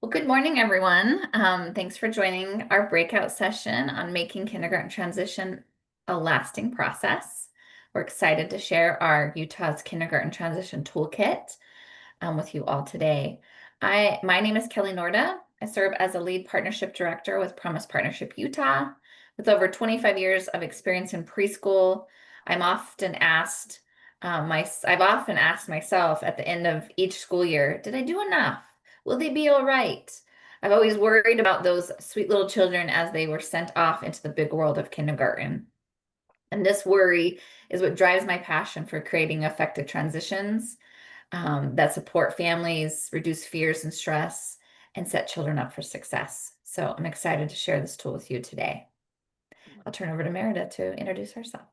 Well, good morning, everyone. Thanks for joining our breakout session on making kindergarten transition a lasting process. We're excited to share our Utah's Kindergarten Transition Toolkit with you all today. My name is Kelly Norda. I serve as a lead partnership director with Promise Partnership Utah. With over 25 years of experience in preschool, I've often asked myself at the end of each school year, did I do enough? Will they be all right? I've always worried about those sweet little children as they were sent off into the big world of kindergarten. And this worry is what drives my passion for creating effective transitions that support families, reduce fears and stress, and set children up for success. So I'm excited to share this tool with you today. I'll turn over to Merida to introduce herself.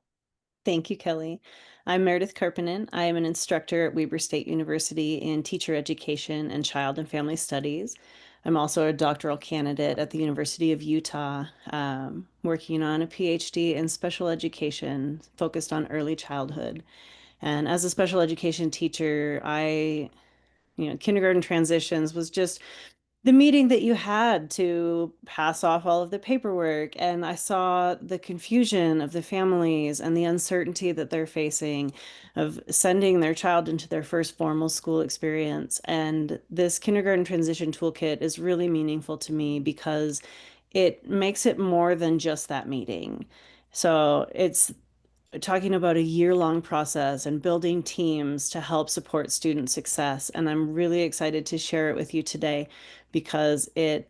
Thank you, Kelly. I'm Meredith Karpinen. I am an instructor at Weber State University in teacher education and child and family studies. I'm also a doctoral candidate at the University of Utah, working on a PhD in special education focused on early childhood. And as a special education teacher, kindergarten transitions was just the meeting that you had to pass off all of the paperwork. And I saw the confusion of the families and the uncertainty that they're facing of sending their child into their first formal school experience. And this kindergarten transition toolkit is really meaningful to me because it makes it more than just that meeting. So it's talking about a year-long process and building teams to help support student success. And I'm really excited to share it with you today because it's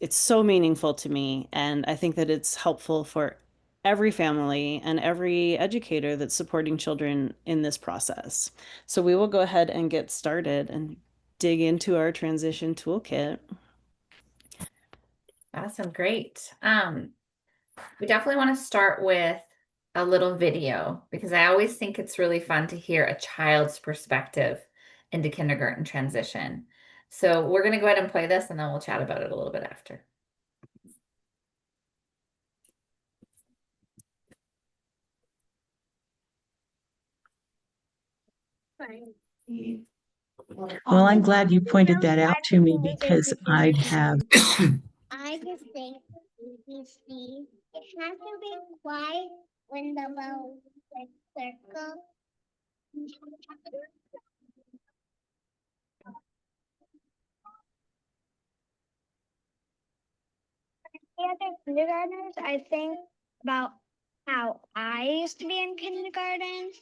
so meaningful to me. And I think that it's helpful for every family and every educator that's supporting children in this process. So we will go ahead and get started and dig into our transition toolkit. Awesome, great. We definitely want to start with a little video because I always think it's really fun to hear a child's perspective into kindergarten transition. So we're going to go ahead and play this and then we'll chat about it a little bit after. Well, I'm glad you pointed that out to me because I'd have. I just think ABC, it has to be quiet when the little circle. The other kindergartners, I think about how I used to be in kindergarten.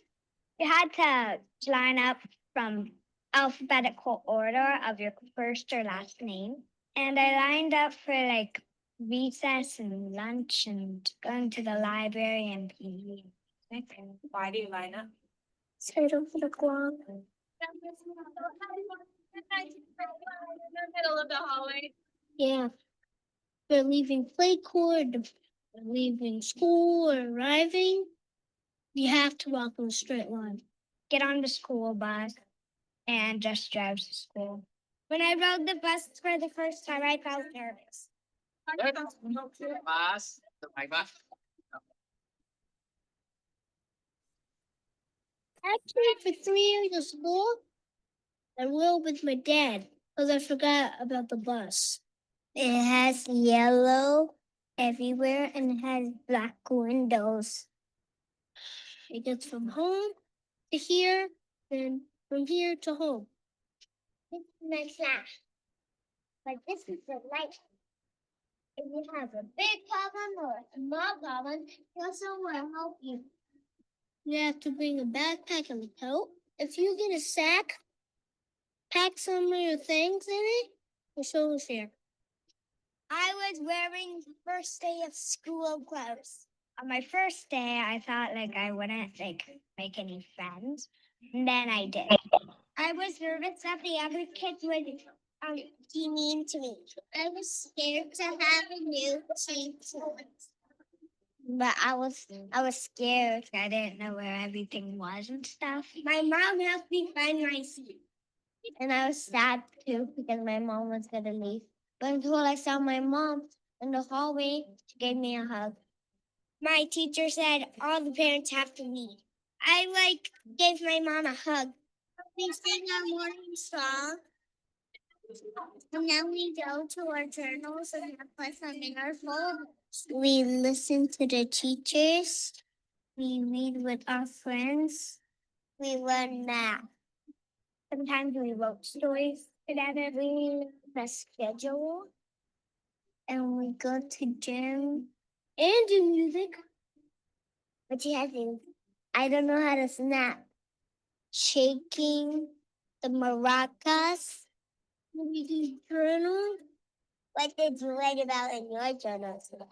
You had to line up from alphabetical order of your first or last name. And I lined up for like recess and lunch and going to the library and PE. Why do you line up? So I don't look long. In the middle of the hallway. Yeah. For leaving play court, leaving school, or arriving, you have to walk in a straight line. Get on the school bus and just drive to school. When I rode the bus for the first time, I felt nervous. Bus. My bus. Actually, for 3 years of school, I rode with my dad because I forgot about the bus. It has yellow everywhere and it has black windows. It gets from home to here and from here to home. This is my flash. But this is the light. If you have a big problem or a small problem, someone will help you. You have to bring a backpack and a coat. If you get a sack, pack some of your things in it and show us here. I was wearing the first day of school clothes. On my first day, I thought I wouldn't make any friends. And then I did. I was nervous that the other kids would be mean to me. I was scared to have a new team. But I was scared. I didn't know where everything was and stuff. My mom helped me find my seat. And I was sad too because my mom was gonna leave. But until I saw my mom in the hallway, she gave me a hug. My teacher said all the parents have to leave. I gave my mom a hug. We sing our morning song. And then we go to our journals and put them in our phone. We listen to the teachers. We read with our friends. We learn math. Sometimes we wrote stories together. We the schedule. And we go to gym and do music. But you have to, I don't know how to snap. Shaking the maracas. We do journal. What did you write about in your journal today?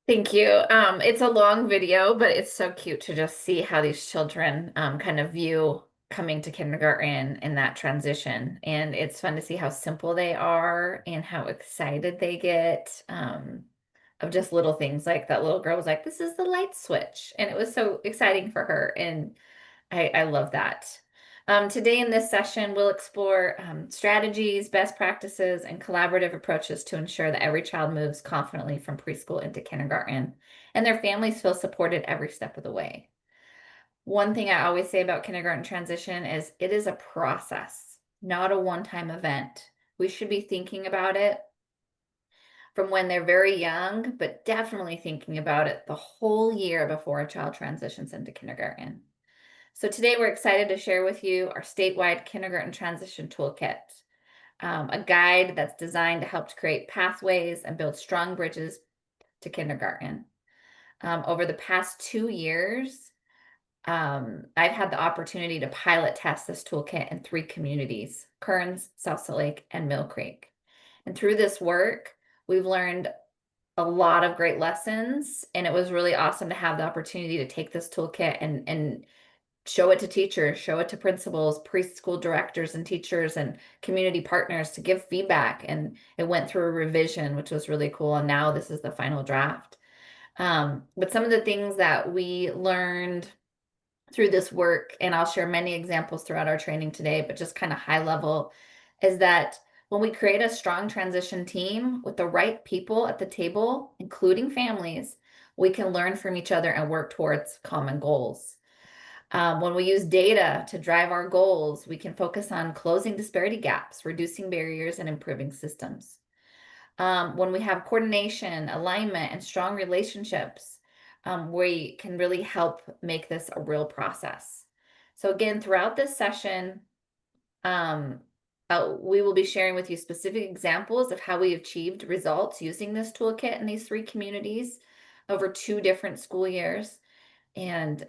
Thank you. It's a long video, but it's so cute to just see how these children kind of view coming to kindergarten and that transition. And it's fun to see how simple they are and how excited they get of just little things. Like that little girl was like, "This is the light switch." And it was so exciting for her. And I love that. Today in this session, we'll explore strategies, best practices, and collaborative approaches to ensure that every child moves confidently from preschool into kindergarten and their families feel supported every step of the way. One thing I always say about kindergarten transition is it is a process, not a one-time event. We should be thinking about it from when they're very young, but definitely thinking about it the whole year before a child transitions into kindergarten. So today we're excited to share with you our statewide kindergarten transition toolkit, a guide that's designed to help to create pathways and build strong bridges to kindergarten. Over the past 2 years, I've had the opportunity to pilot test this toolkit in 3 communities, Kearns, South Salt Lake, and Mill Creek. And through this work, we've learned a lot of great lessons, and it was really awesome to have the opportunity to take this toolkit and show it to teachers, show it to principals, preschool directors and teachers and community partners to give feedback. And it went through a revision, which was really cool. And now this is the final draft. But some of the things that we learned through this work, and I'll share many examples throughout our training today, but just kind of high level, is that when we create a strong transition team with the right people at the table, including families, we can learn from each other and work towards common goals. When we use data to drive our goals, we can focus on closing disparity gaps, reducing barriers, and improving systems. When we have coordination, alignment, and strong relationships, we can really help make this a real process. So again, throughout this session, we will be sharing with you specific examples of how we achieved results using this toolkit in these 3 communities over 2 different school years. And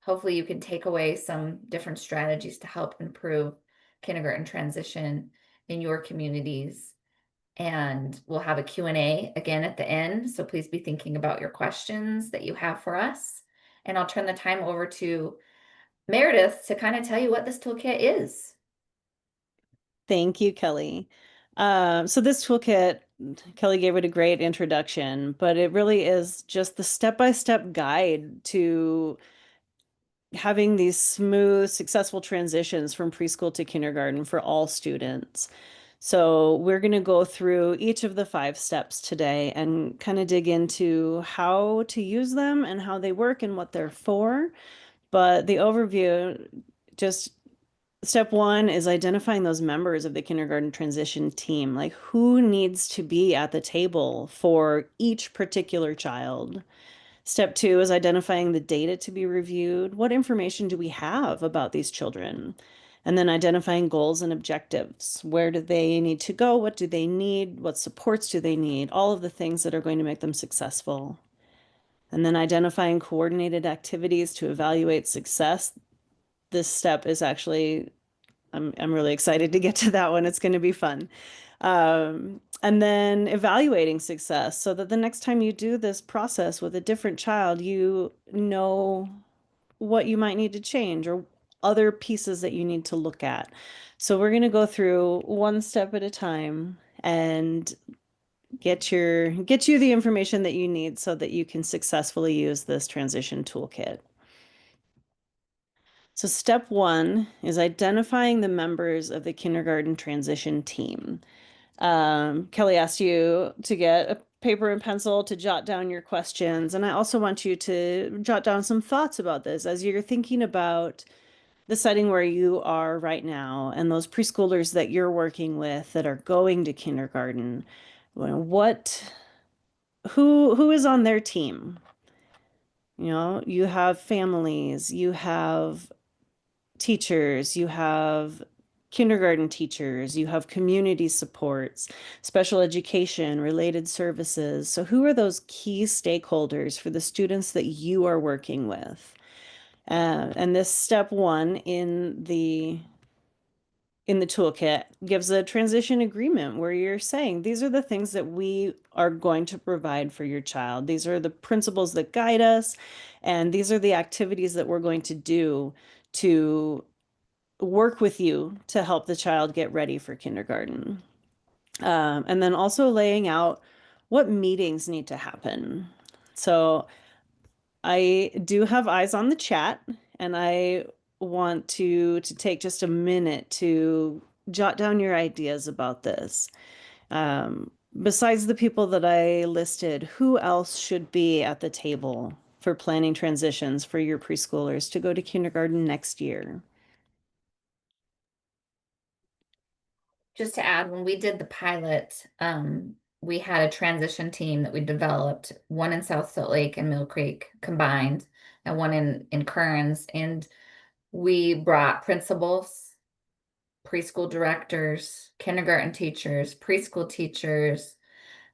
hopefully you can take away some different strategies to help improve kindergarten transition in your communities. And we'll have a Q&A again at the end. So please be thinking about your questions that you have for us. And I'll turn the time over to Meredith to kind of tell you what this toolkit is. Thank you, Kelly. So this toolkit, Kelly gave it a great introduction, but it really is just the step-by-step guide to having these smooth, successful transitions from preschool to kindergarten for all students. So we're going to go through each of the 5 steps today and kind of dig into how to use them and how they work and what they're for. But the overview, just step 1 is identifying those members of the kindergarten transition team, like who needs to be at the table for each particular child. Step 2 is identifying the data to be reviewed. What information do we have about these children? And then identifying goals and objectives. Where do they need to go? What do they need? What supports do they need? All of the things that are going to make them successful. And then identifying coordinated activities to evaluate success. This step is actually, I'm really excited to get to that one. It's going to be fun. And then evaluating success so that the next time you do this process with a different child, you know what you might need to change or other pieces that you need to look at. So we're going to go through one step at a time and get you the information that you need so that you can successfully use this transition toolkit. So step 1 is identifying the members of the kindergarten transition team. Kelly asked you to get a paper and pencil to jot down your questions. And I also want you to jot down some thoughts about this as you're thinking about the setting where you are right now and those preschoolers that you're working with that are going to kindergarten. Who is on their team? You know, you have families, you have teachers, you have kindergarten teachers, you have community supports, special education, related services. So who are those key stakeholders for the students that you are working with? And this step one in the toolkit gives a transition agreement where you're saying these are the things that we are going to provide for your child. These are the principles that guide us, and these are the activities that we're going to do to work with you to help the child get ready for kindergarten. And then also laying out what meetings need to happen. So I do have eyes on the chat, and I want to take just a minute to jot down your ideas about this. Besides the people that I listed, who else should be at the table for planning transitions for your preschoolers to go to kindergarten next year? Just to add, when we did the pilot, we had a transition team that we developed, one in South Salt Lake and Mill Creek combined, and one in Kearns. And we brought principals, preschool directors, kindergarten teachers, preschool teachers,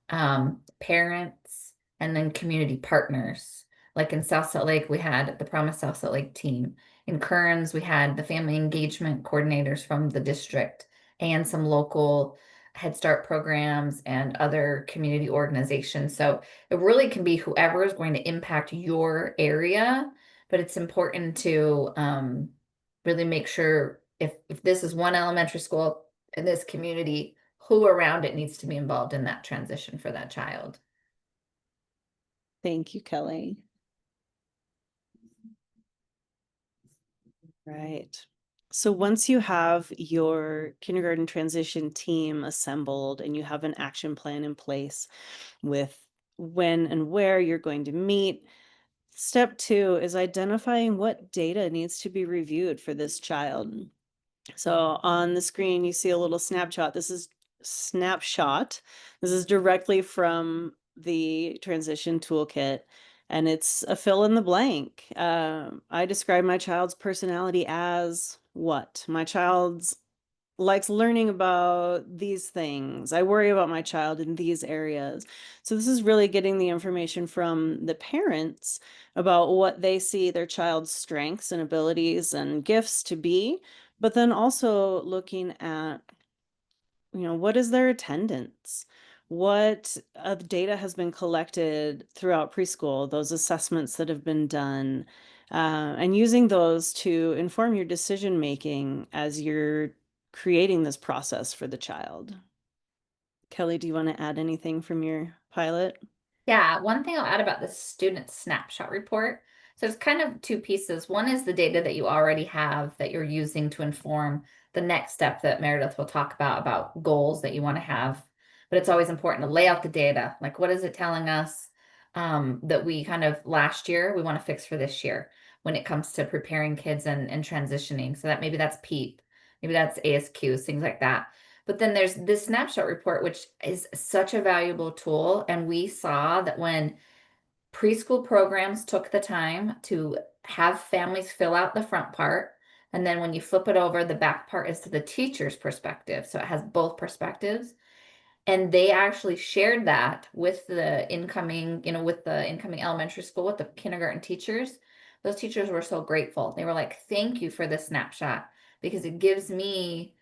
parents, and then community partners. Like in South Salt Lake, we had the Promise South Salt Lake team. In Kearns, we had the family engagement coordinators from the district and some local Head Start programs and other community organizations. So it really can be whoever is going to impact your area, but it's important to really make sure if this is one elementary school in this community, who around it needs to be involved in that transition for that child. Thank you, Kelly. Right. So once you have your kindergarten transition team assembled and you have an action plan in place with when and where you're going to meet, step 2 is identifying what data needs to be reviewed for this child. So on the screen, you see a little snapshot. This is directly from the transition toolkit, and it's a fill in the blank. I describe my child's personality as what? My child's likes learning about these things. I worry about my child in these areas. So this is really getting the information from the parents about what they see their child's strengths and abilities and gifts to be, but then also looking at, what is their attendance? What data has been collected throughout preschool, those assessments that have been done, and using those to inform your decision making as you're creating this process for the child. Kelly, do you want to add anything from your pilot? Yeah, one thing I'll add about the student snapshot report. So it's kind of two pieces. One is the data that you already have that you're using to inform the next step that Meredith will talk about goals that you want to have. But it's always important to lay out the data. Like, what is it telling us that we kind of last year we want to fix for this year when it comes to preparing kids and transitioning? So that maybe that's PEEP, maybe that's ASQs, things like that. But then there's this snapshot report, which is such a valuable tool. And we saw that when preschool programs took the time to have families fill out the front part, and then when you flip it over, the back part is to the teacher's perspective. So it has both perspectives. And they actually shared that with the incoming, with the incoming elementary school, with the kindergarten teachers. Those teachers were so grateful. They were like, thank you for this snapshot, because it gives me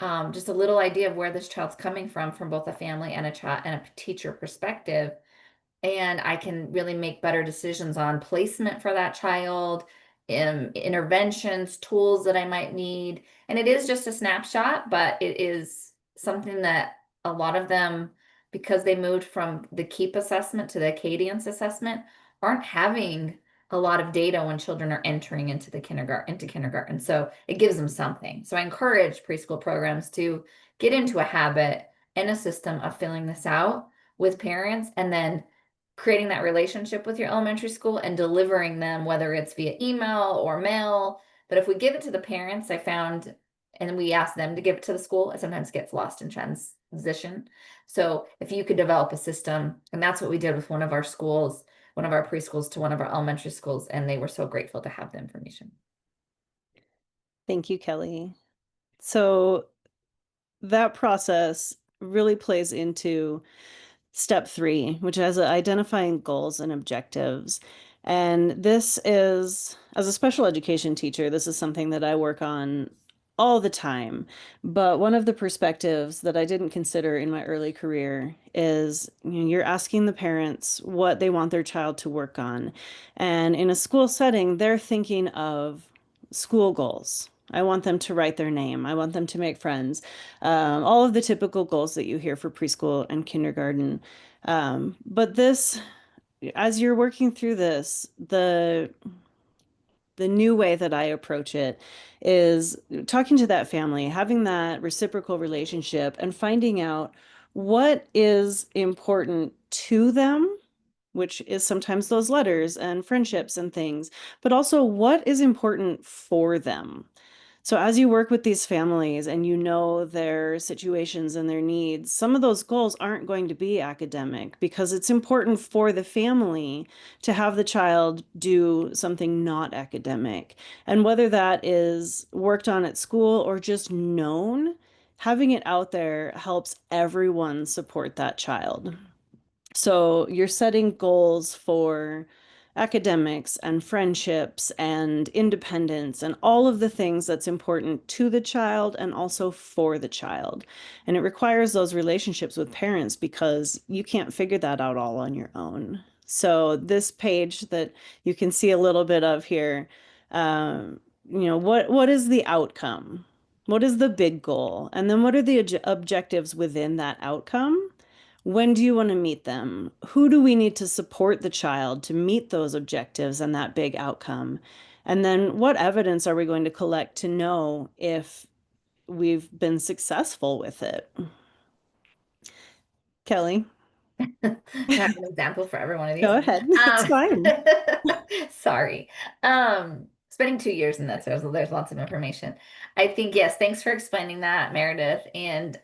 just a little idea of where this child's coming from both a family and a child and a teacher perspective. And I can really make better decisions on placement for that child, interventions, tools that I might need. And it is just a snapshot, but it is something that a lot of them, because they moved from the KEEP assessment to the Cadence assessment, aren't having a lot of data when children are entering into kindergarten. So it gives them something. So I encourage preschool programs to get into a habit and a system of filling this out with parents and then creating that relationship with your elementary school and delivering them, whether it's via email or mail. But if we give it to the parents, I found, and we ask them to give it to the school, it sometimes gets lost in transition. So if you could develop a system, and that's what we did with one of our schools, one of our preschools to one of our elementary schools, and they were so grateful to have the information. Thank you, Kelly. So that process really plays into step 3, which is identifying goals and objectives. And this is, as a special education teacher, this is something that I work on all the time. But one of the perspectives that I didn't consider in my early career is, you're asking the parents what they want their child to work on. And in a school setting, they're thinking of school goals. I want them to write their name. I want them to make friends. All of the typical goals that you hear for preschool and kindergarten. But this, as you're working through this, the new way that I approach it is talking to that family, having that reciprocal relationship, and finding out what is important to them, which is sometimes those letters and friendships and things, but also what is important for them. So as you work with these families and you know their situations and their needs, some of those goals aren't going to be academic because it's important for the family to have the child do something not academic. And whether that is worked on at school or just known, having it out there helps everyone support that child. So you're setting goals for academics and friendships and independence and all of the things that's important to the child and also for the child. And it requires those relationships with parents because you can't figure that out all on your own. So this page that you can see a little bit of here, what is the outcome? What is the big goal? And then what are the objectives within that outcome? When do you want to meet them? Who do we need to support the child to meet those objectives and that big outcome? And then what evidence are we going to collect to know if we've been successful with it? Kelly, I have an example for every one of these. go ahead. It's fine. Sorry. Spending 2 years in this, there's lots of information. I think, yes, thanks for explaining that, Meredith. And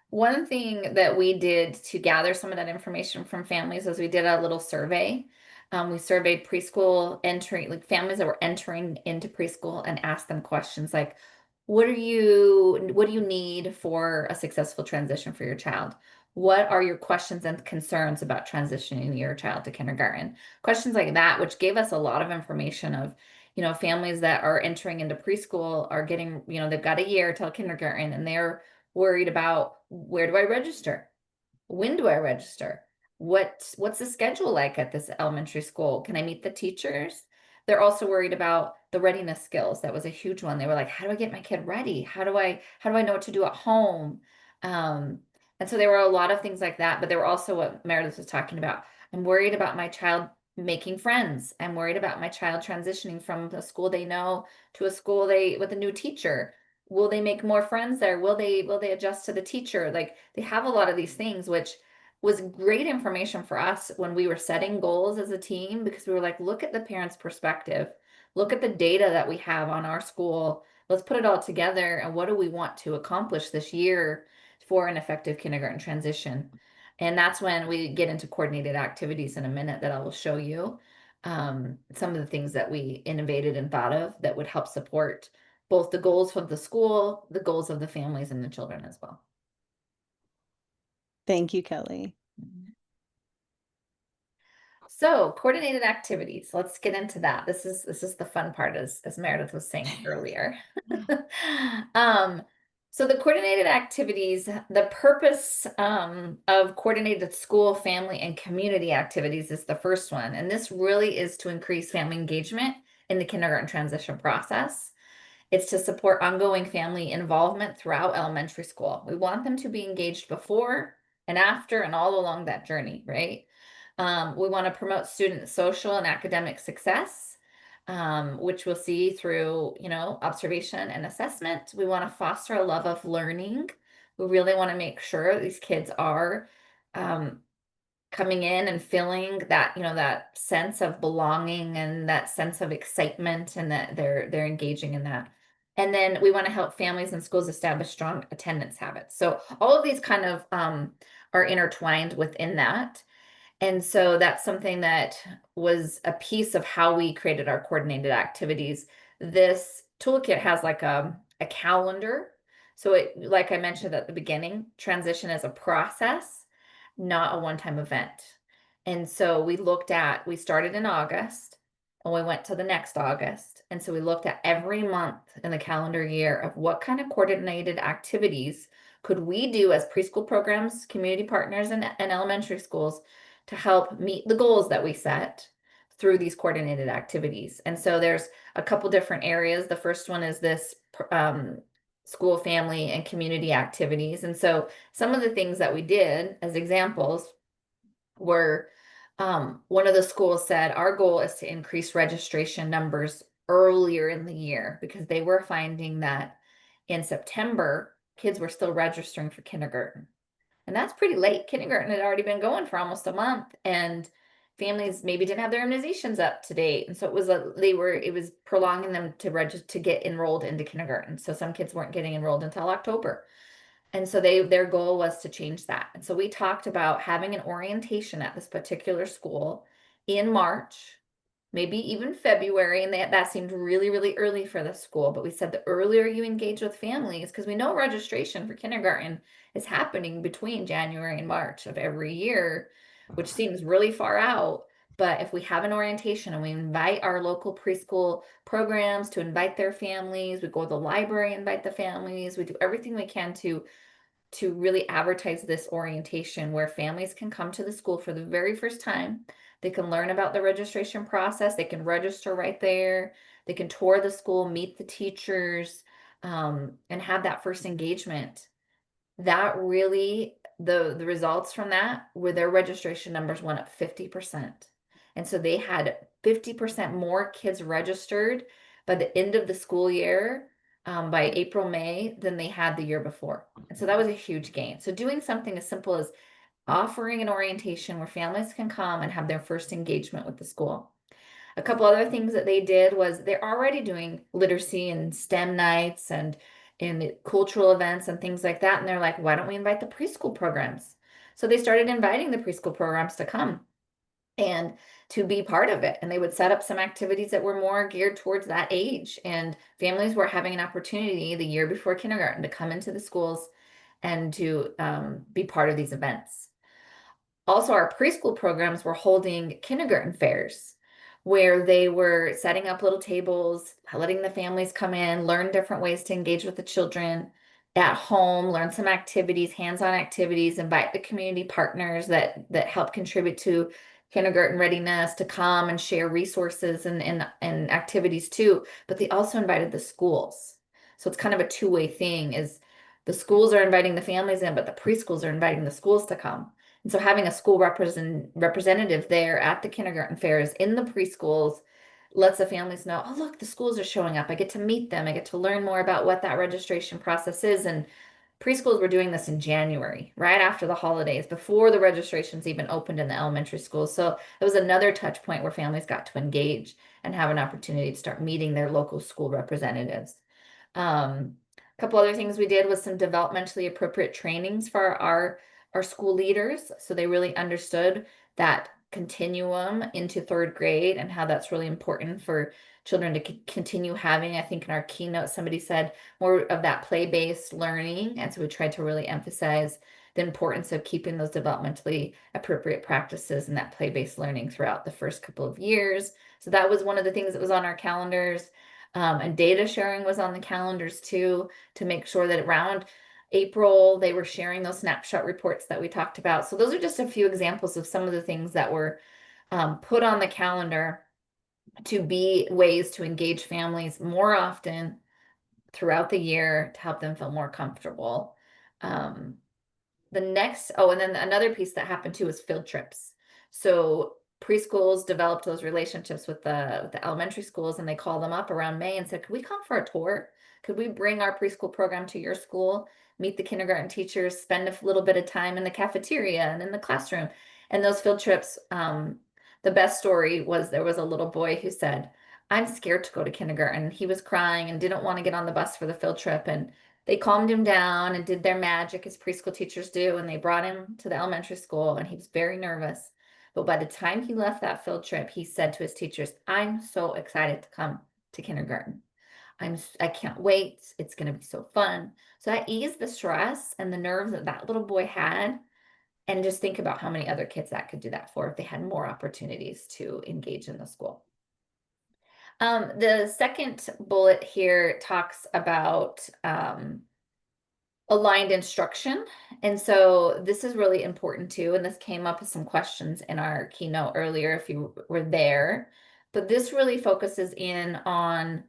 one thing that we did to gather some of that information from families was we did a little survey. We surveyed preschool entering, like families that were entering into preschool, and asked them questions like, what do you need for a successful transition for your child? What are your questions and concerns about transitioning your child to kindergarten? Questions like that, which gave us a lot of information of, families that are entering into preschool are getting, they've got a year till kindergarten and they're worried about, where do I register? When do I register? What's the schedule like at this elementary school? Can I meet the teachers? They're also worried about the readiness skills. That was a huge one. They were like, how do I get my kid ready? How do I know what to do at home? And so there were a lot of things like that, but there were also what Meredith was talking about. I'm worried about my child making friends. I'm worried about my child transitioning from a school they know to a school with a new teacher. Will they make more friends there? Will they adjust to the teacher? Like, they have a lot of these things, which was great information for us when we were setting goals as a team, because we were like, look at the parents' perspective, look at the data that we have on our school. Let's put it all together, and what do we want to accomplish this year for an effective kindergarten transition? And that's when we get into coordinated activities in a minute that I will show you some of the things that we innovated and thought of that would help support both the goals of the school, the goals of the families and the children as well. Thank you, Kelly. So coordinated activities, let's get into that. This is the fun part, as Meredith was saying earlier. So the coordinated activities, the purpose of coordinated school, family, and community activities is the first one. And this really is to increase family engagement in the kindergarten transition process. It's to support ongoing family involvement throughout elementary school. We want them to be engaged before and after and all along that journey, right? We want to promote student social and academic success, which we'll see through, observation and assessment. We want to foster a love of learning. We really want to make sure these kids are coming in and feeling that, that sense of belonging and that sense of excitement, and that they're engaging in that. And then we want to help families and schools establish strong attendance habits. So all of these kind of are intertwined within that. And so that's something that was a piece of how we created our coordinated activities. This toolkit has like a calendar. So it, like I mentioned at the beginning, transition is a process, not a one-time event. And so we started in August and we went to the next August. And so we looked at every month in the calendar year of what kind of coordinated activities could we do as preschool programs, community partners, and elementary schools to help meet the goals that we set through these coordinated activities. And so there's a couple different areas. The first one is this school, family, and community activities. And so some of the things that we did as examples were one of the schools said, our goal is to increase registration numbers earlier in the year, because they were finding that in September, kids were still registering for kindergarten. And that's pretty late. Kindergarten had already been going for almost a month, and families maybe didn't have their immunizations up to date. And so it was prolonging them to register to get enrolled into kindergarten. So some kids weren't getting enrolled until October. And so their goal was to change that. And so we talked about having an orientation at this particular school in March, maybe even February. And that seemed really, really early for the school. But we said the earlier you engage with families, because we know registration for kindergarten is happening between January and March of every year, which seems really far out. But if we have an orientation and we invite our local preschool programs to invite their families, we go to the library, invite the families, we do everything we can to really advertise this orientation where families can come to the school for the very first time. They can learn about the registration process. They can register right there. They can tour the school, meet the teachers, and have that first engagement. That really, the results from that were their registration numbers went up 50%. And so they had 50% more kids registered by the end of the school year, by April, May, than they had the year before. And so that was a huge gain. So doing something as simple as offering an orientation where families can come and have their first engagement with the school. A couple other things that they did was they're already doing literacy and STEM nights and in cultural events and things like that. And they're like, why don't we invite the preschool programs? So they started inviting the preschool programs to come and to be part of it. And they would set up some activities that were more geared towards that age. And families were having an opportunity the year before kindergarten to come into the schools and to be part of these events. Also, our preschool programs were holding kindergarten fairs where they were setting up little tables, letting the families come in, learn different ways to engage with the children at home, learn some activities, hands-on activities, invite the community partners that help contribute to kindergarten readiness to come and share resources and activities too. But they also invited the schools. So it's kind of a two-way thing, is the schools are inviting the families in, but the preschools are inviting the schools to come. And so having a school representative there at the kindergarten fairs in the preschools lets the families know, oh, look, the schools are showing up. I get to meet them. I get to learn more about what that registration process is. And preschools were doing this in January, right after the holidays, before the registrations even opened in the elementary schools. So it was another touch point where families got to engage and have an opportunity to start meeting their local school representatives. A couple other things we did was some developmentally appropriate trainings for our school leaders. So they really understood that continuum into third grade and how that's really important for children to continue having. I think in our keynote, somebody said more of that play-based learning. And so we tried to really emphasize the importance of keeping those developmentally appropriate practices and that play-based learning throughout the first couple of years. So that was one of the things that was on our calendars. And data sharing was on the calendars too, to make sure that around April, they were sharing those snapshot reports that we talked about. So those are just a few examples of some of the things that were put on the calendar to be ways to engage families more often throughout the year to help them feel more comfortable. And then another piece that happened too was field trips. So preschools developed those relationships with the elementary schools, and they called them up around May and said, could we come for a tour? Could we bring our preschool program to your school, meet the kindergarten teachers, spend a little bit of time in the cafeteria and in the classroom? And those field trips, the best story was there was a little boy who said, I'm scared to go to kindergarten. He was crying and didn't want to get on the bus for the field trip. And they calmed him down and did their magic as preschool teachers do. And they brought him to the elementary school and he was very nervous. But by the time he left that field trip, he said to his teachers, I'm so excited to come to kindergarten. I can't wait. It's going to be so fun. So that eased the stress and the nerves that that little boy had. And just think about how many other kids that could do that for if they had more opportunities to engage in the school. The second bullet here talks about aligned instruction. And so this is really important too. And this came up with some questions in our keynote earlier if you were there. But this really focuses in on,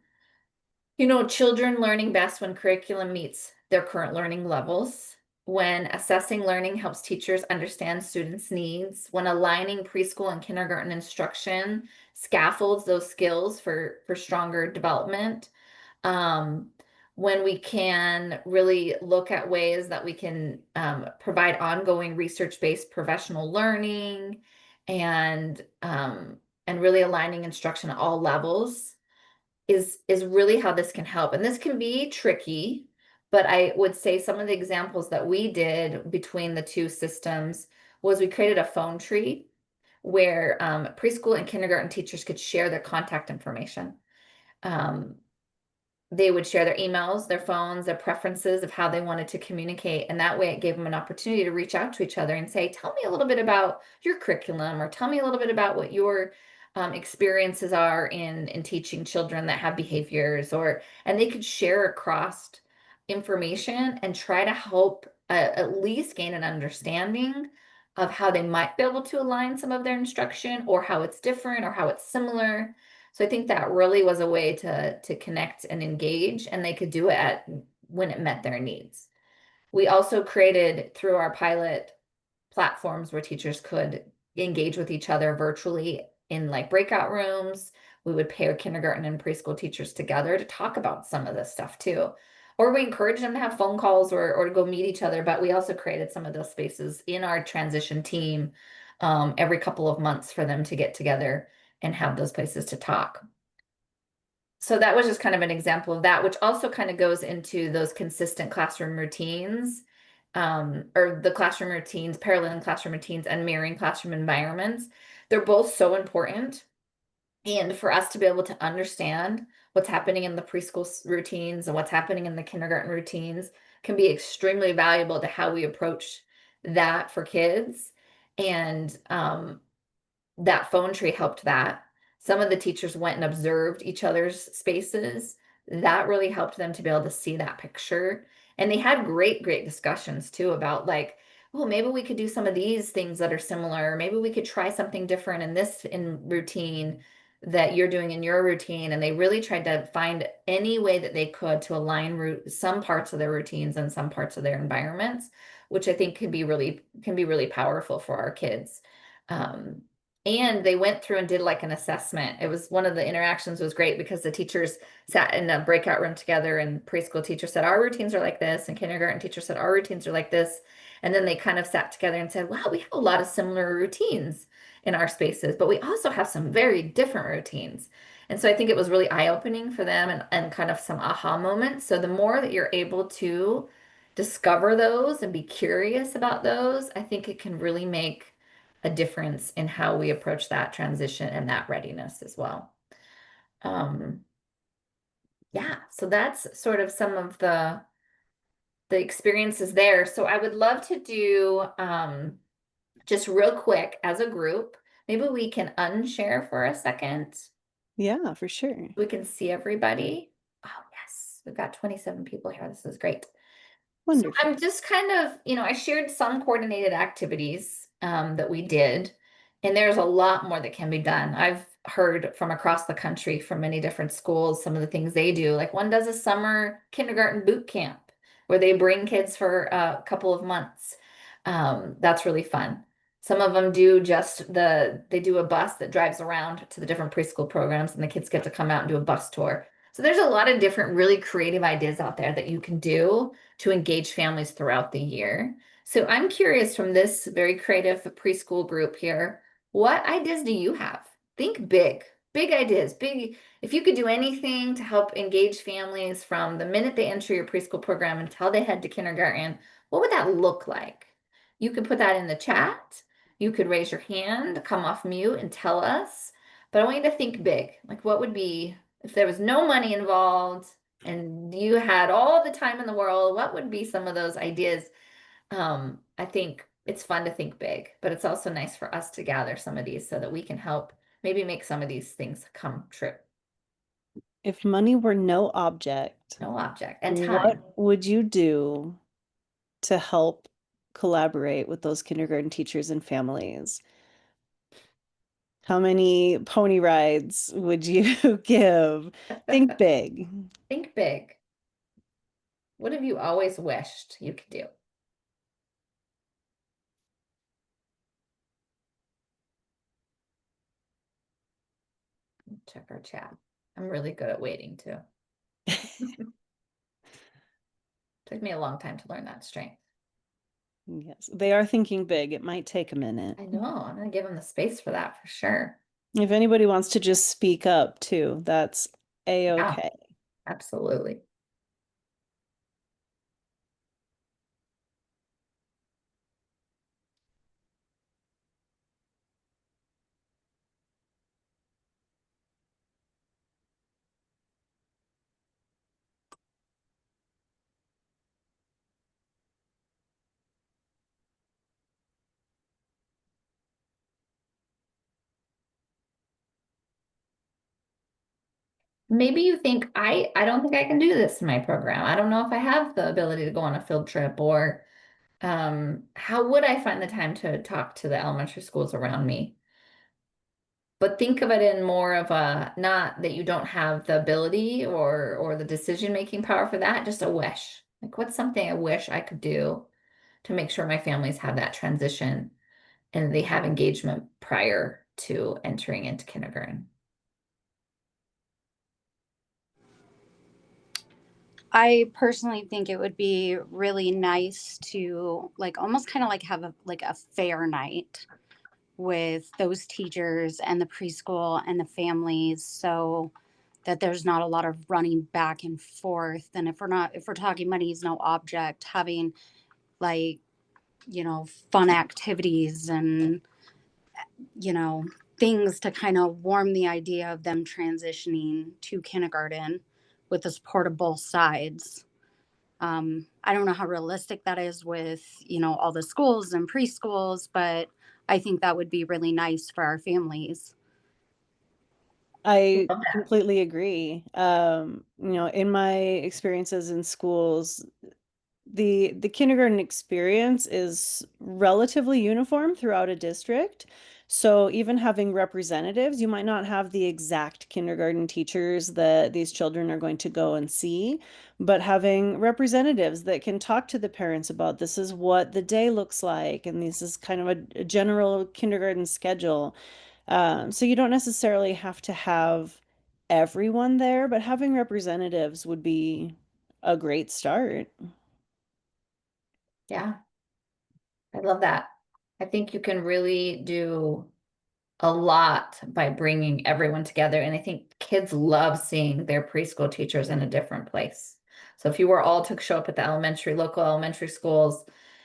children learning best when curriculum meets their current learning levels, when assessing learning helps teachers understand students' needs, when aligning preschool and kindergarten instruction scaffolds those skills for stronger development, when we can really look at ways that we can provide ongoing research-based professional learning and really aligning instruction at all levels is really how this can help. And this can be tricky, but I would say some of the examples that we did between the two systems was we created a phone tree where preschool and kindergarten teachers could share their contact information. They would share their emails, their phones, their preferences of how they wanted to communicate. And that way it gave them an opportunity to reach out to each other and say, tell me a little bit about your curriculum, or tell me a little bit about what your experiences are in teaching children that have behaviors, and they could share across information and try to help at least gain an understanding of how they might be able to align some of their instruction, or how it's different, or how it's similar. So I think that really was a way to connect and engage, and they could do it when it met their needs. We also created through our pilot platforms where teachers could engage with each other virtually in like breakout rooms. We would pair kindergarten and preschool teachers together to talk about some of this stuff too. Or we encourage them to have phone calls or to go meet each other, but we also created some of those spaces in our transition team every couple of months for them to get together and have those places to talk. So that was just kind of an example of that, which also kind of goes into those consistent classroom routines, or the classroom routines, paralleling classroom routines and mirroring classroom environments. They're both so important. And for us to be able to understand what's happening in the preschool routines and what's happening in the kindergarten routines can be extremely valuable to how we approach that for kids. And that phone tree helped that. Some of the teachers went and observed each other's spaces. That really helped them to be able to see that picture. And they had great discussions too about like, oh, maybe we could do some of these things that are similar. Maybe we could try something different in routine that you're doing in your routine. And they really tried to find any way that they could to align some parts of their routines and some parts of their environments, which I think can be really powerful for our kids. And they went through and did like an assessment. It was one of the interactions was great because the teachers sat in a breakout room together, and preschool teacher said, our routines are like this. And kindergarten teacher said, our routines are like this. And then they kind of sat together and said, wow, we have a lot of similar routines in our spaces, but we also have some very different routines. And so I think it was really eye-opening for them and kind of some aha moments. So the more that you're able to discover those and be curious about those, I think it can really make a difference in how we approach that transition and that readiness as well. Yeah, so that's sort of some of the experiences there. So I would love to do just real quick as a group, maybe we can unshare for a second. Yeah, for sure. We can see everybody. Oh, yes, we've got 27 people here. This is great. Wonderful. So I'm just kind of, I shared some coordinated activities that we did, and there's a lot more that can be done. I've heard from across the country from many different schools, some of the things they do. Like one does a summer kindergarten boot camp where they bring kids for a couple of months. That's really fun. Some of them do they do a bus that drives around to the different preschool programs, and the kids get to come out and do a bus tour. So there's a lot of different really creative ideas out there that you can do to engage families throughout the year. So I'm curious from this very creative preschool group here, what ideas do you have? Think big, big ideas, big. If you could do anything to help engage families from the minute they enter your preschool program until they head to kindergarten, what would that look like? You could put that in the chat. You could raise your hand, come off mute and tell us. But I want you to think big. Like, what would be, if there was no money involved and you had all the time in the world, what would be some of those ideas? I think it's fun to think big, but it's also nice for us to gather some of these so that we can help maybe make some of these things come true. If money were no object, No object and time. what would you do to help collaborate with those kindergarten teachers and families? How many pony rides would you give? Think big. Think big. What have you always wished you could do? Check our chat. I'm really good at waiting too. Took me a long time to learn that strength. Yes, they are thinking big. It might take a minute. I know. I'm going to give them the space for that for sure. If anybody wants to just speak up too, that's a-okay. Yeah, absolutely. Maybe you think I don't think I can do this in my program. I don't know if I have the ability to go on a field trip, or how would I find the time to talk to the elementary schools around me? But think of it in more of a, not that you don't have the ability or the decision-making power for that, just a wish. Like, what's something I wish I could do to make sure my families have that transition and they have engagement prior to entering into kindergarten? I personally think it would be really nice to like almost kind of like have a fair night with those teachers and the preschool and the families, so that there's not a lot of running back and forth. And if we're talking money is no object, having like, fun activities and, you know, things to kind of warm the idea of them transitioning to kindergarten with the support of both sides. I don't know how realistic that is with, all the schools and preschools, but I think that would be really nice for our families. I Love that. completely agree. In my experiences in schools, the kindergarten experience is relatively uniform throughout a district. So even having representatives, you might not have the exact kindergarten teachers that these children are going to go and see, but having representatives that can talk to the parents about this is what the day looks like, and this is kind of a general kindergarten schedule. So you don't necessarily have to have everyone there, but having representatives would be a great start. Yeah, I love that. I think you can really do a lot by bringing everyone together. And I think kids love seeing their preschool teachers in a different place. So if you were all to show up at the local elementary schools,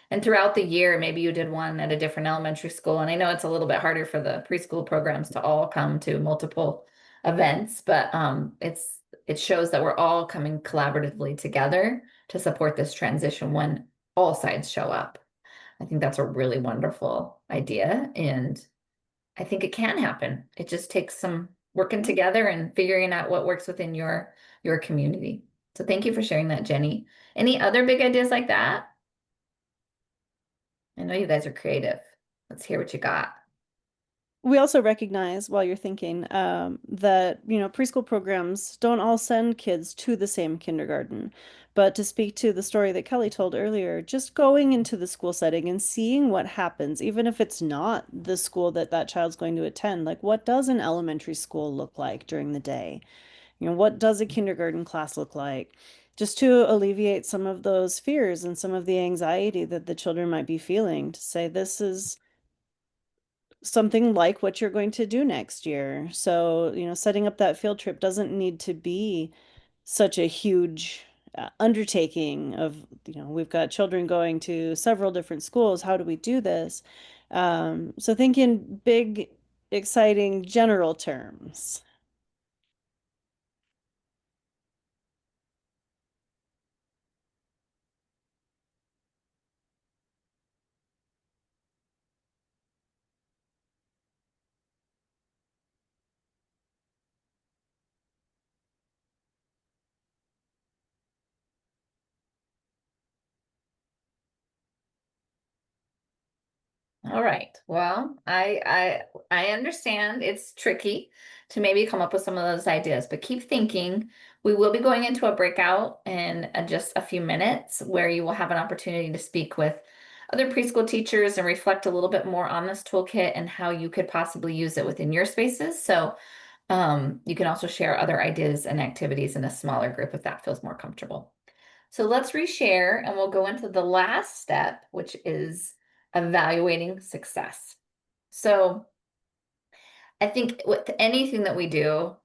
and throughout the year, maybe you did one at a different elementary school. And I know it's a little bit harder for the preschool programs to all come to multiple events, but it shows that we're all coming collaboratively together to support this transition when all sides show up. I think that's a really wonderful idea. And I think it can happen. It just takes some working together and figuring out what works within your community. So thank you for sharing that, Jenny. Any other big ideas like that? I know you guys are creative. Let's hear what you got. We also recognize while you're thinking that, preschool programs don't all send kids to the same kindergarten. But to speak to the story that Kelly told earlier, just going into the school setting and seeing what happens, even if it's not the school that that child's going to attend, like what does an elementary school look like during the day? What does a kindergarten class look like? just to alleviate some of those fears and some of the anxiety that the children might be feeling, to say this is something like what you're going to do next year. So, setting up that field trip doesn't need to be such a huge undertaking of, we've got children going to several different schools. How do we do this? So think in big, exciting general terms. All right. Well, I understand it's tricky to maybe come up with some of those ideas, but keep thinking. We will be going into a breakout in just a few minutes where you will have an opportunity to speak with other preschool teachers and reflect a little bit more on this toolkit and how you could possibly use it within your spaces. So you can also share other ideas and activities in a smaller group if that feels more comfortable. So let's reshare and we'll go into the last step, which is evaluating success. So I think with anything that we do,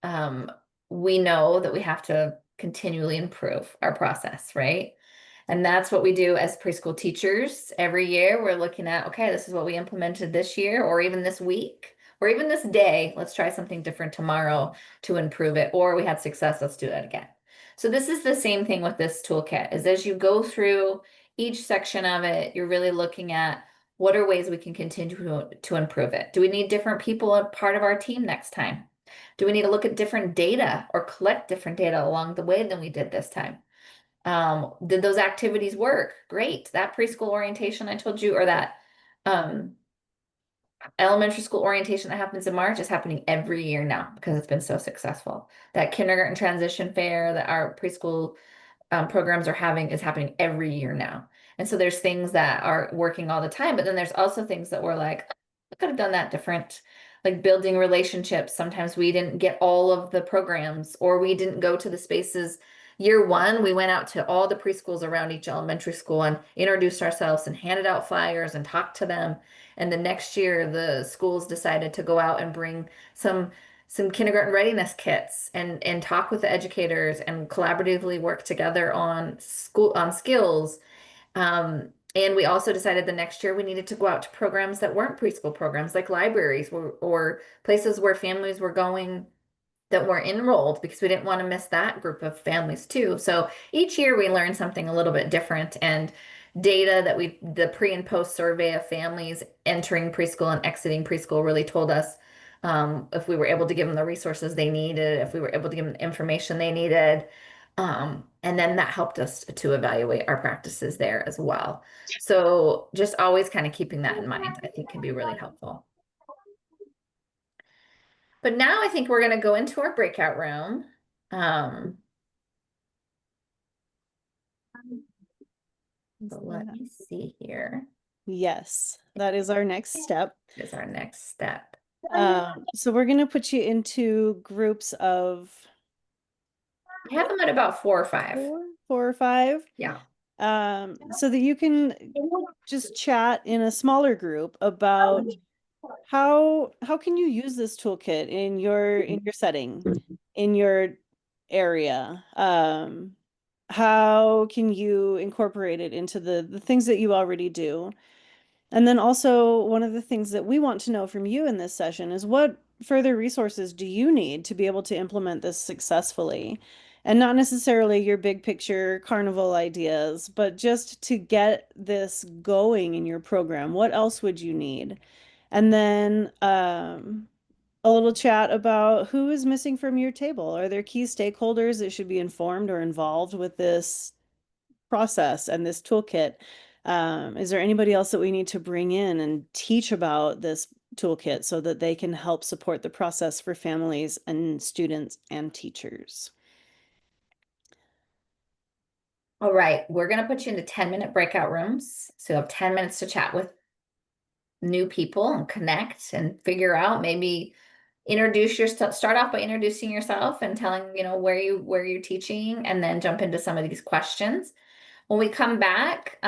um, we know that we have to continually improve our process, right? And that's what we do as preschool teachers. Every year we're looking at, okay, this is what we implemented this year, or even this week, or even this day. Let's try something different tomorrow to improve it. Or we had success, let's do that again. So this is the same thing with this toolkit, is as you go through each section of it, you're really looking at what are ways we can continue to improve it. Do we need different people a part of our team next time? Do we need to look at different data or collect different data along the way than we did this time? Did those activities work? Great. That preschool orientation I told you, or that um, elementary school orientation that happens in March is happening every year now because it's been so successful. That kindergarten transition fair that our preschool programs are having is happening every year now. And so there's things that are working all the time, but then there's also things that we're like, I could have done that different. Like building relationships. Sometimes we didn't get all of the programs or we didn't go to the spaces. Year one, we went out to all the preschools around each elementary school and introduced ourselves and handed out flyers and talked to them. And the next year, the schools decided to go out and bring some kindergarten readiness kits and talk with the educators and collaboratively work together on skills. And we also decided the next year we needed to go out to programs that weren't preschool programs, like libraries or places where families were going that were enrolled, because we didn't want to miss that group of families too. So each year we learn something a little bit different, and data that the pre and post survey of families entering preschool and exiting preschool really told us if we were able to give them the resources they needed, if we were able to give them the information they needed. And then that helped us to evaluate our practices there as well. So just always kind of keeping that in mind, I think can be really helpful. But now I think we're going to go into our breakout room. But let me see here. Yes, that is our next step. Is our next step. So we're going to put you into groups of I have them at about 4 or 5. four or five. Yeah. So that you can just chat in a smaller group about how can you use this toolkit in your setting, in your area. How can you incorporate it into the things that you already do? And then also, one of the things that we want to know from you in this session is what further resources do you need to be able to implement this successfully? And not necessarily your big picture carnival ideas, but just to get this going in your program. What else would you need? And then a little chat about who is missing from your table. Are there key stakeholders that should be informed or involved with this process and this toolkit? Is there anybody else that we need to bring in and teach about this toolkit so that they can help support the process for families and students and teachers? All right. We're going to put you into 10-minute breakout rooms. So you have 10 minutes to chat with new people and connect and figure out maybe introduce yourself, start off by introducing yourself and telling, where you're teaching, and then jump into some of these questions. When we come back,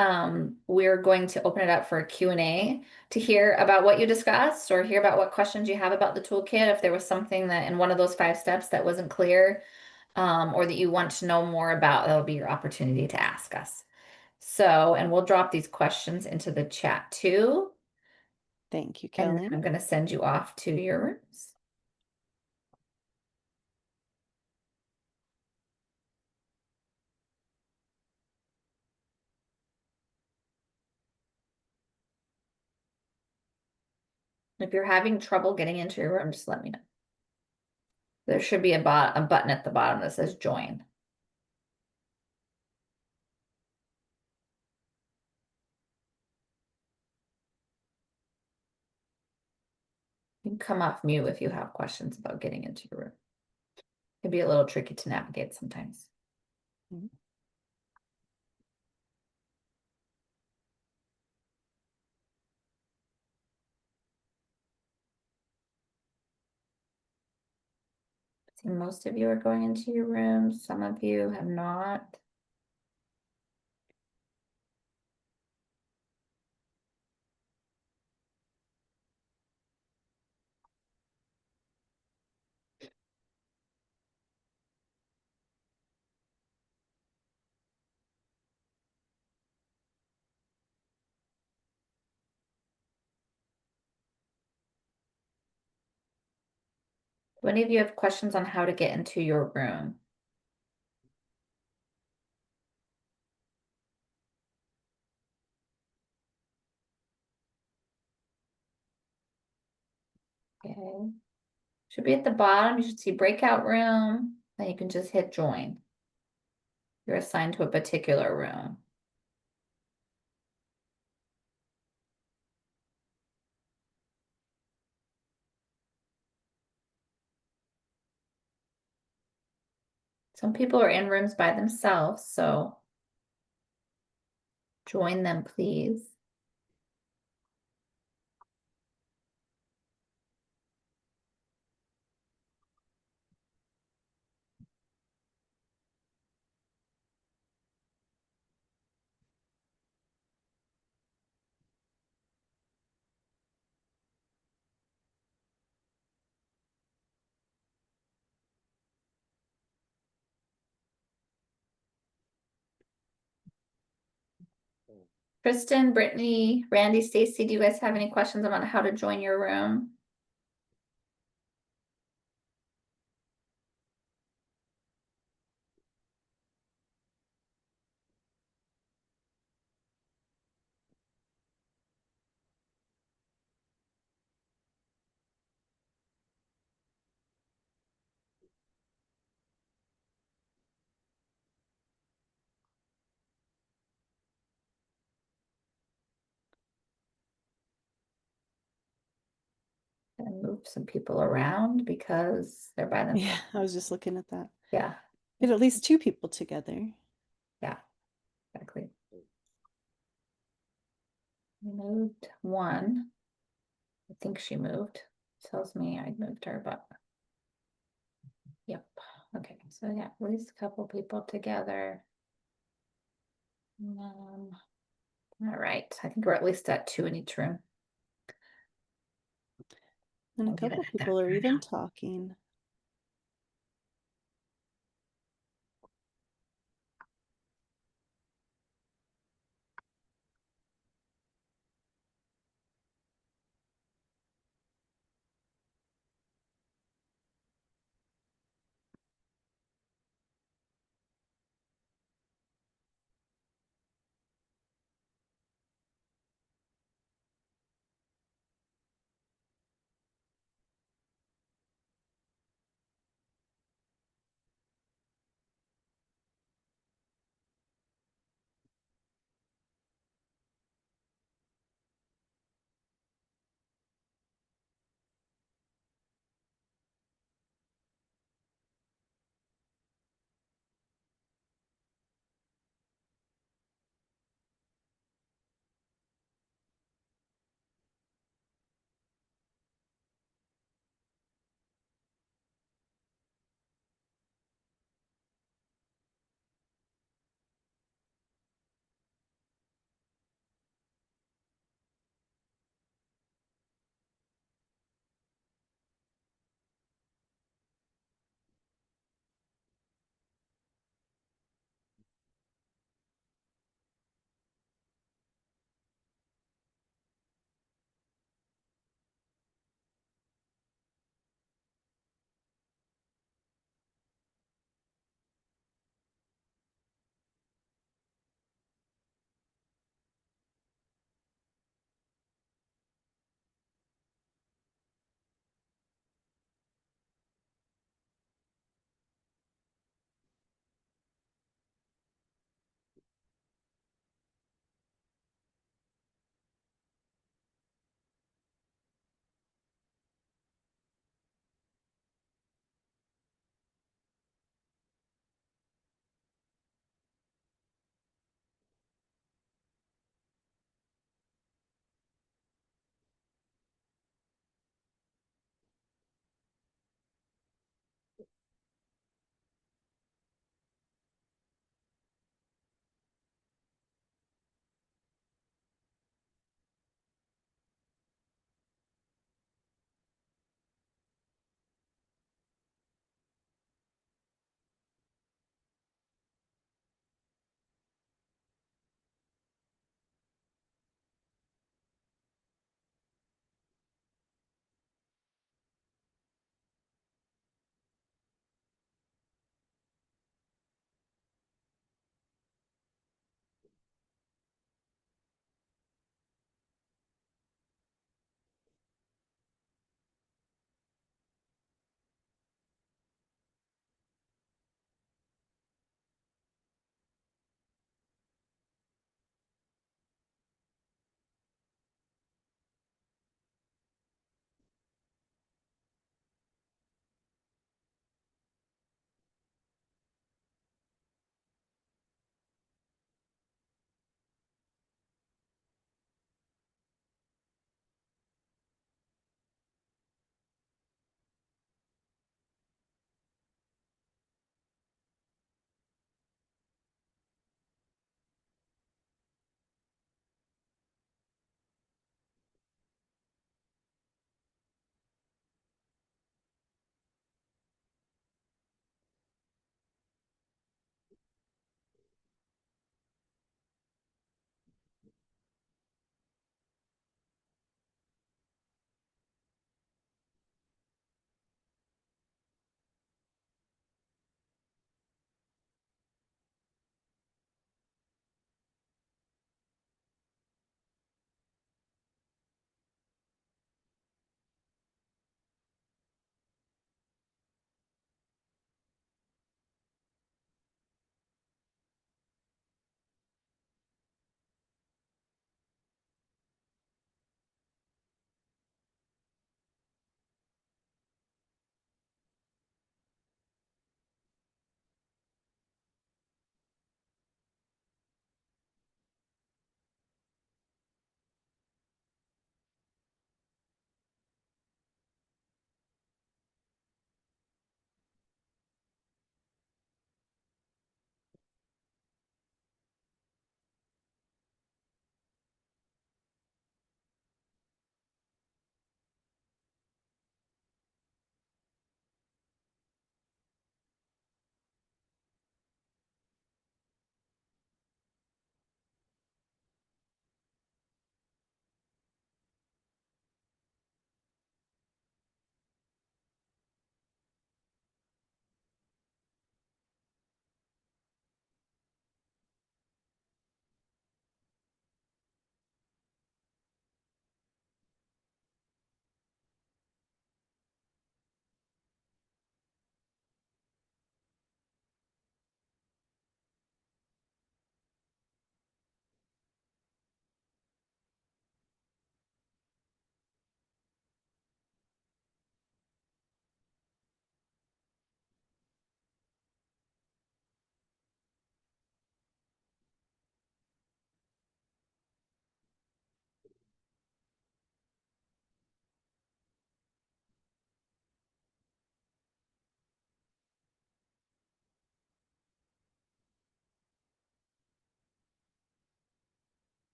we're going to open it up for a Q&A to hear about what you discussed or hear about what questions you have about the toolkit. If there was something that in one of those 5 steps that wasn't clear, or that you want to know more about, that'll be your opportunity to ask us. So, and we'll drop these questions into the chat too. Thank you, And Kelly. I'm going to send you off to your rooms. If you're having trouble getting into your room, just let me know. There should be a button at the bottom that says join. You can come off mute if you have questions about getting into your room. It can be a little tricky to navigate sometimes. Mhm. See, most of you are going into your room. Some of you have not. Do any of you have questions on how to get into your room? Okay. Should be at the bottom. You should see breakout room. Then you can just hit join. You're assigned to a particular room. Some people are in rooms by themselves, so join them, please. Kristen, Brittany, Randy, Stacy, do you guys have any questions about how to join your room? And move some people around because they're by themselves. Yeah, I was just looking at that. Yeah, We had at least 2 people together. yeah, exactly. We moved one. I think she moved. Tells me I moved her, but yep. Okay, so yeah, at least a couple people together. All right, I think we're at least at 2 in each room. And a I'll give it couple at that people are for even now. talking.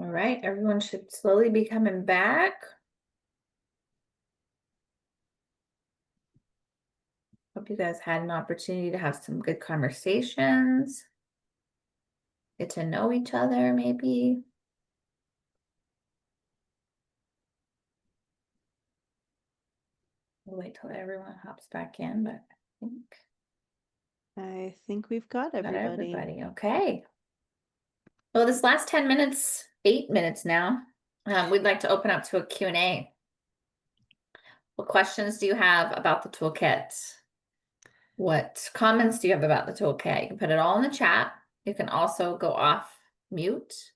All right, everyone should slowly be coming back. Hope you guys had an opportunity to have some good conversations. Get to know each other, maybe. We'll wait till everyone hops back in, but I think we've got got everybody. everybody. Okay. Well, this last 10 minutes, 8 minutes now, we'd like to open up to a Q&A. What questions do you have about the toolkit? What comments do you have about the toolkit? You can put it all in the chat. You can also go off mute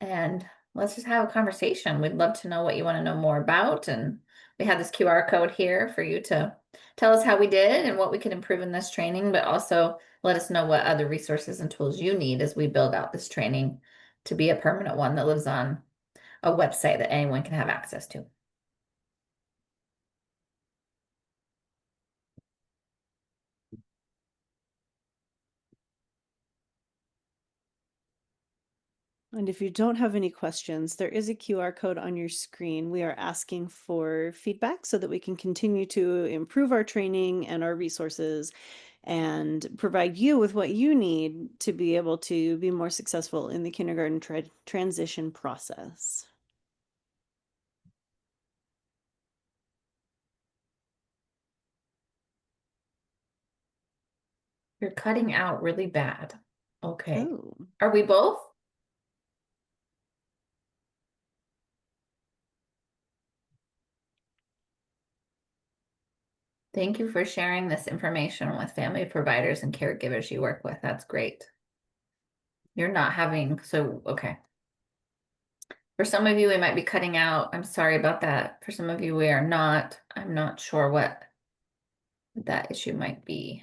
and let's just have a conversation. We'd love to know what you want to know more about. And we have this QR code here for you to tell us how we did and what we can improve in this training, but also let us know what other resources and tools you need as we build out this training to be a permanent one that lives on a website that anyone can have access to. And if you don't have any questions, there is a QR code on your screen. We are asking for feedback so that we can continue to improve our training and our resources and provide you with what you need to be able to be more successful in the kindergarten transition process. You're cutting out really bad. Okay. Oh, Are we both? Thank you for sharing this information with family providers and caregivers you work with. That's great. You're not having, so, okay. For some of you, we might be cutting out. I'm sorry about that. For some of you, we are not. I'm not sure what that issue might be.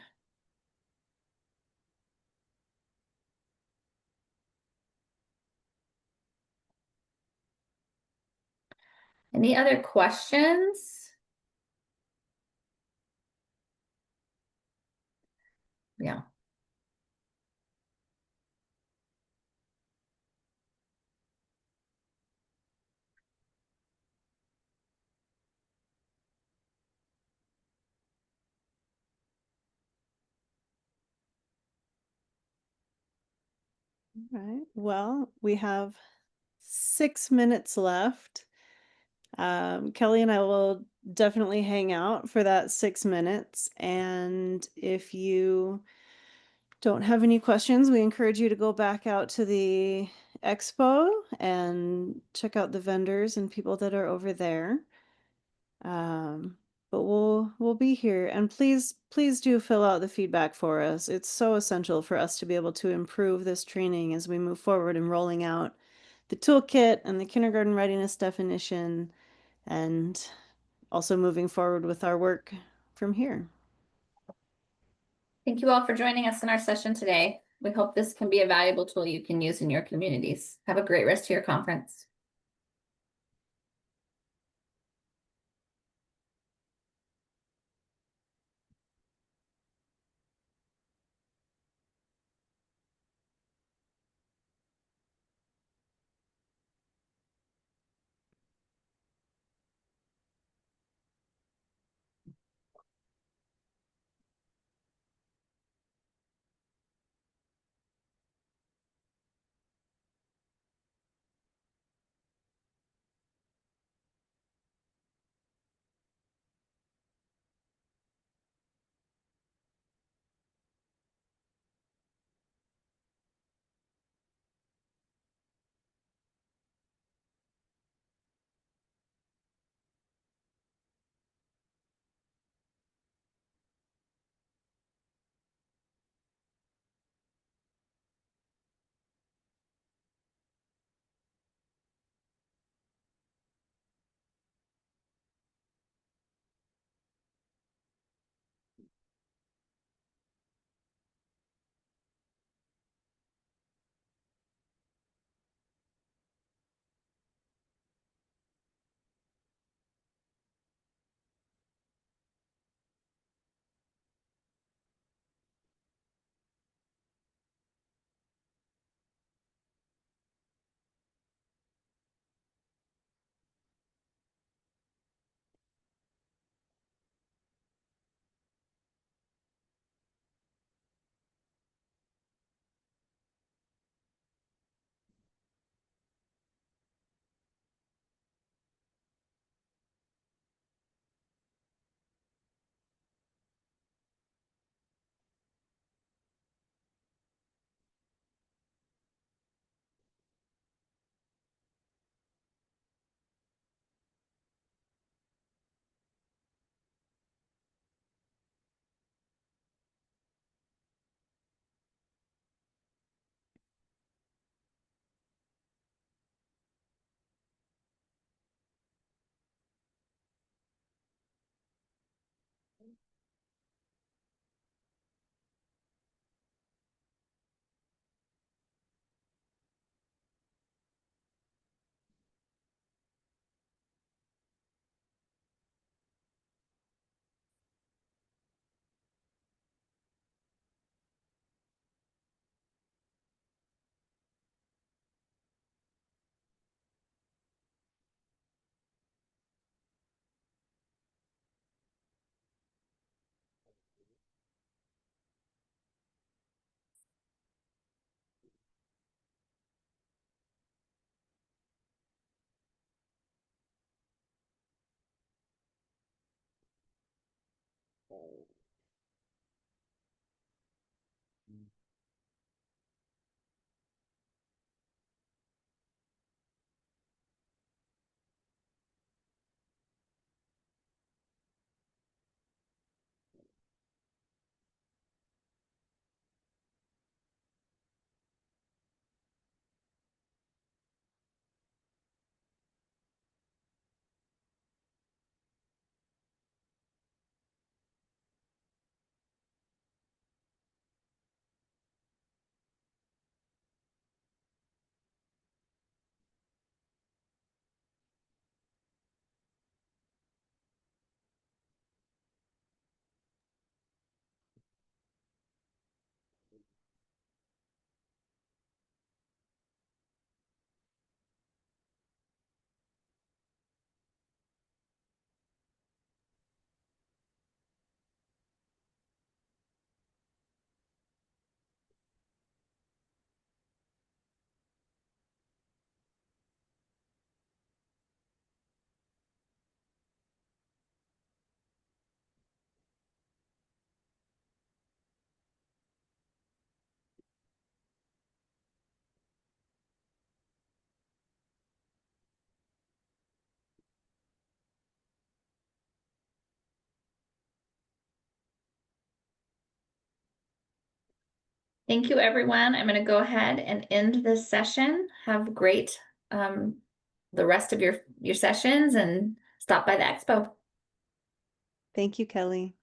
Any other questions? Yeah. all right. Well, we have 6 minutes left. Kelly and I will definitely hang out for that 6 minutes. And if you don't have any questions, we encourage you to go back out to the expo and check out the vendors and people that are over there. But we'll be here, and please do fill out the feedback for us. It's so essential for us to be able to improve this training as we move forward in rolling out the toolkit and the kindergarten readiness definition, and also moving forward with our work from here. Thank you all for joining us in our session today. We hope this can be a valuable tool you can use in your communities. Have a great rest of your conference. Thank you, everyone. I'm going to go ahead and end this session. Have great the rest of your sessions and stop by the expo. Thank you, Kelly.